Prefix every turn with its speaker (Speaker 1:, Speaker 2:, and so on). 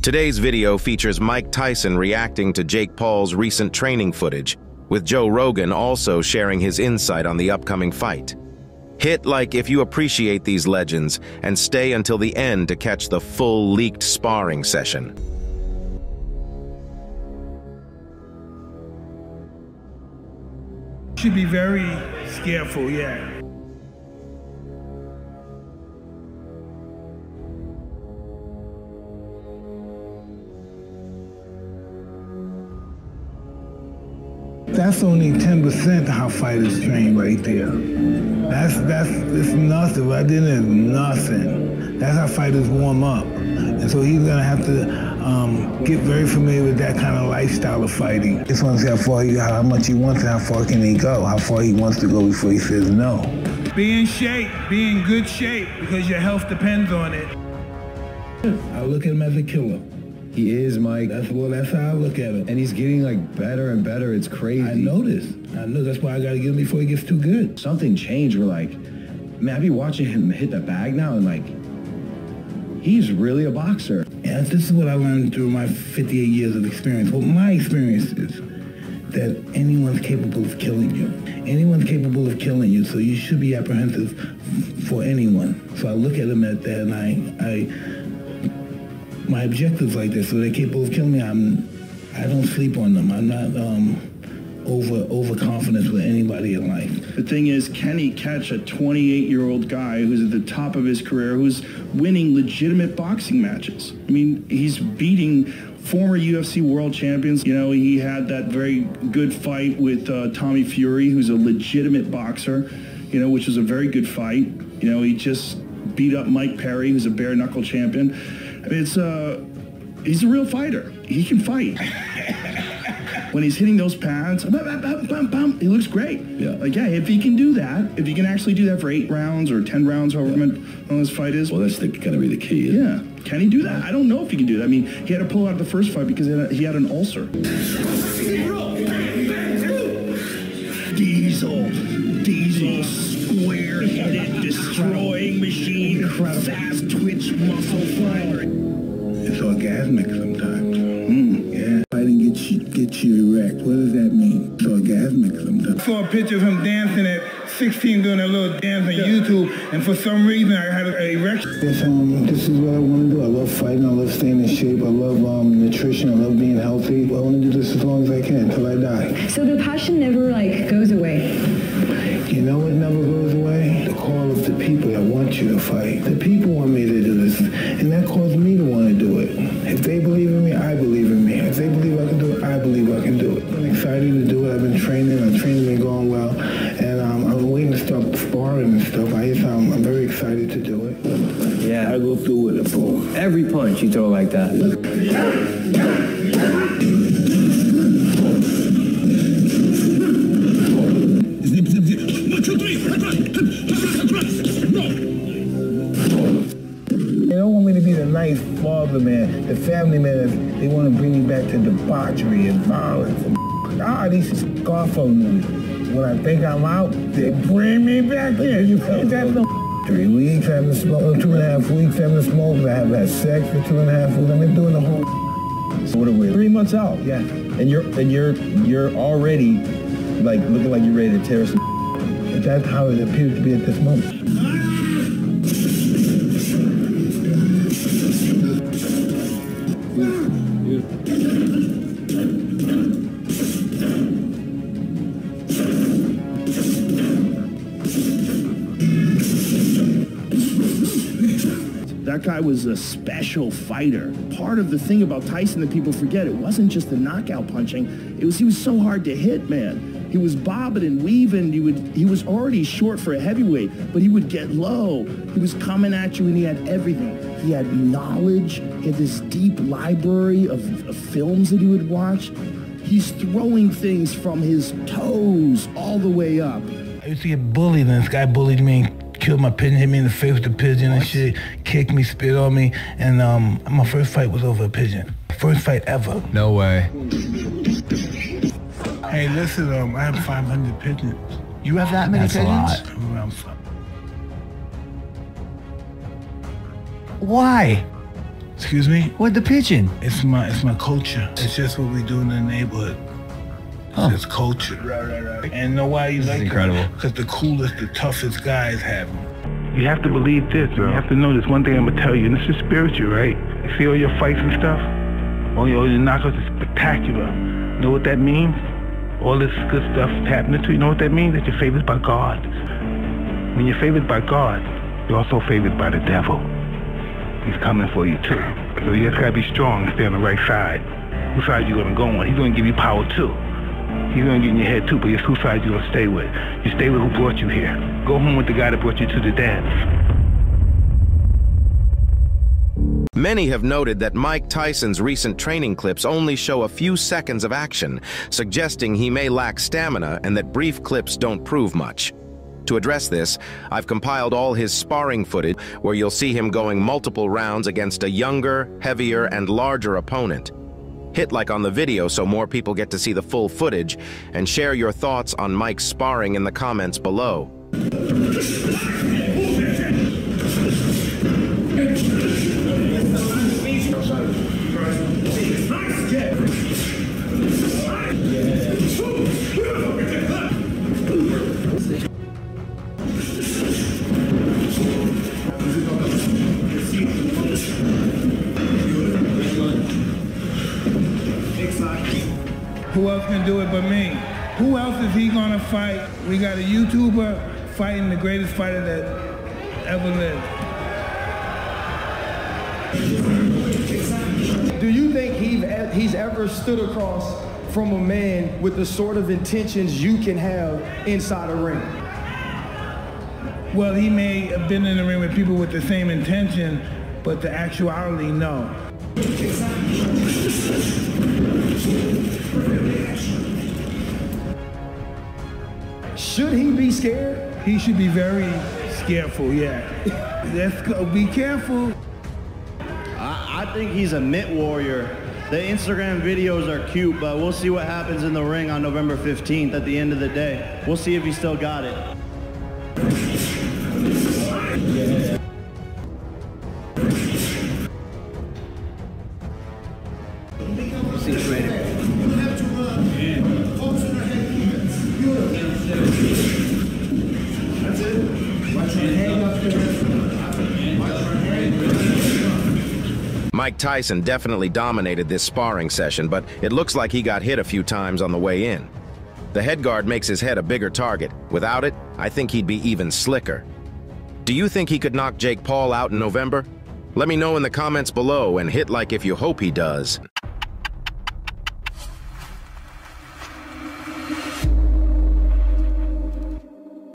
Speaker 1: Today's video features Mike Tyson reacting to Jake Paul's recent training footage, with Joe Rogan also sharing his insight on the upcoming fight. Hit like if you appreciate these legends and stay until the end to catch the full leaked sparring session.
Speaker 2: Should be very careful, yeah. That's only 10% how fighters train right there. It's nothing. I didn't have nothing. That's how fighters warm up. And so he's gonna have to get very familiar with that kind of lifestyle of fighting. Just want to see how much he wants and how far can he go, how far he wants to go before he says no. Be in shape, be in good shape, because your health depends on it. I look at him as a killer.
Speaker 3: He is, Mike.
Speaker 2: That's how I look at him.
Speaker 3: And he's getting like better and better. It's crazy.
Speaker 2: I know this. I know. That's why I got to get him before he gets too good.
Speaker 3: Something changed. We're like, man, I be watching him hit the bag now and like, he's really a boxer.
Speaker 2: Yeah, this is what I learned through my 58 years of experience. Well, my experience is that anyone's capable of killing you. Anyone's capable of killing you, so you should be apprehensive for anyone. So I look at them at that, and my objectives like this, so they're capable of killing me. I don't sleep on them. I'm not overconfident with anybody in life.
Speaker 4: The thing is, can he catch a 28-year-old guy who's at the top of his career, who's winning legitimate boxing matches? I mean, he's beating former UFC world champions. You know, he had that very good fight with Tommy Fury, who's a legitimate boxer, you know, which was a very good fight. You know, he just beat up Mike Perry, who's a bare-knuckle champion. I mean, he's a real fighter. He can fight. When he's hitting those pads, he looks great.
Speaker 3: Yeah.
Speaker 4: Like, yeah, if he can do that, if he can actually do that for 8 rounds or 10 rounds, however long this fight is.
Speaker 3: Well, that's gonna be the key.
Speaker 4: Yeah. Can he do that? I don't know if he can do that. I mean, he had to pull out the first fight because he had an ulcer. Diesel, square-headed, destroying machine, fast twitch muscle fighter.
Speaker 2: It's orgasmic sometimes. Yeah. Fighting gets you erect. What does that mean? It's orgasmic sometimes. I saw a picture of him dancing at 16, doing that little dance on YouTube, and for some reason I had an erection. This is what I want to do. I love fighting. I love staying in shape. I love nutrition. I love being healthy. I want to do this as long as I can until I die.
Speaker 5: So the passion never goes away.
Speaker 2: You know what never goes away? The call of the people that want you to fight. The people want me to do this, and that caused me to want to do it. If they believe in me, I believe in me. If they believe I can do it, I believe I can do it. I'm excited to do it. I've been training. My training's been going well, and I'm waiting to start sparring and stuff. I'm very excited to do it.
Speaker 3: Yeah.
Speaker 2: I go through with it, bro.
Speaker 3: Every punch you throw like that.
Speaker 2: They don't want me to be the nice father man, the family man. They want to bring me back to debauchery and violence. These Scarfo movies. When I think I'm out, they bring me back there. You know, that's no 3 weeks, I haven't smoked, 2.5 weeks, I haven't smoked, I haven't had sex for 2.5 weeks. I've been doing the whole.
Speaker 3: So what are we? 3 months out,
Speaker 2: yeah.
Speaker 3: And you're already like looking like you're ready to tear some.
Speaker 2: But that's how it appears to be at this moment.
Speaker 4: That guy was a special fighter. Part of the thing about Tyson that people forget, it wasn't just the knockout punching. He was so hard to hit, man. He was bobbing and weaving. He was already short for a heavyweight, but he would get low. He was coming at you, and he had everything. He had knowledge. He had this deep library of films that he would watch. He's throwing things from his toes all the way up.
Speaker 2: I used to get bullied, and this guy bullied me and killed my pigeon, hit me in the face with the pigeon and shit, kicked me, spit on me, and my first fight was over a pigeon. First fight ever.
Speaker 6: No way.
Speaker 2: Hey, listen, I have 500 pigeons.
Speaker 6: You have that many pigeons?
Speaker 2: That's a lot. Around 5.
Speaker 6: Why?
Speaker 2: Excuse me?
Speaker 6: What the pigeon?
Speaker 2: It's my culture. It's just what we do in the neighborhood. It's culture. Right. And know why you like
Speaker 6: incredible.
Speaker 2: Because the coolest, the toughest guys have them. You have to believe this, bro. You have to know this. One thing I'm gonna tell you, and this is spiritual, right? You see all your fights and stuff? All your knockouts are spectacular. You know what that means? All this good stuff happening to you, you know what that means? That you're favored by God. When you're favored by God, you're also favored by the devil. He's coming for you too. So you just gotta be strong and stay on the right side. Whose side you gonna go on? He's gonna give you power too. He's gonna get in your head too, but it's whose side you gonna stay with. You stay with who brought you here. Go home with the guy that brought you to the dance.
Speaker 1: Many have noted that Mike Tyson's recent training clips only show a few seconds of action, suggesting he may lack stamina and that brief clips don't prove much. To address this, I've compiled all his sparring footage where you'll see him going multiple rounds against a younger, heavier, and larger opponent. Hit like on the video so more people get to see the full footage, and share your thoughts on Mike's sparring in the comments below.
Speaker 2: Who else can do it but me? Who else is he gonna fight? We got a YouTuber fighting the greatest fighter that ever lived.
Speaker 7: Do you think he's ever stood across from a man with the sort of intentions you can have inside a ring?
Speaker 2: Well, he may have been in the ring with people with the same intention, but the actuality, no.
Speaker 7: Should he be scared?
Speaker 2: He should be very scareful, yeah. Let's go, be careful.
Speaker 8: I think he's a mitt warrior. The Instagram videos are cute, but we'll see what happens in the ring on November 15th at the end of the day. We'll see if he still got it.
Speaker 1: Mike Tyson definitely dominated this sparring session, but it looks like he got hit a few times on the way in. The head guard makes his head a bigger target. Without it, I think he'd be even slicker. Do you think he could knock Jake Paul out in November? Let me know in the comments below and hit like if you hope he does.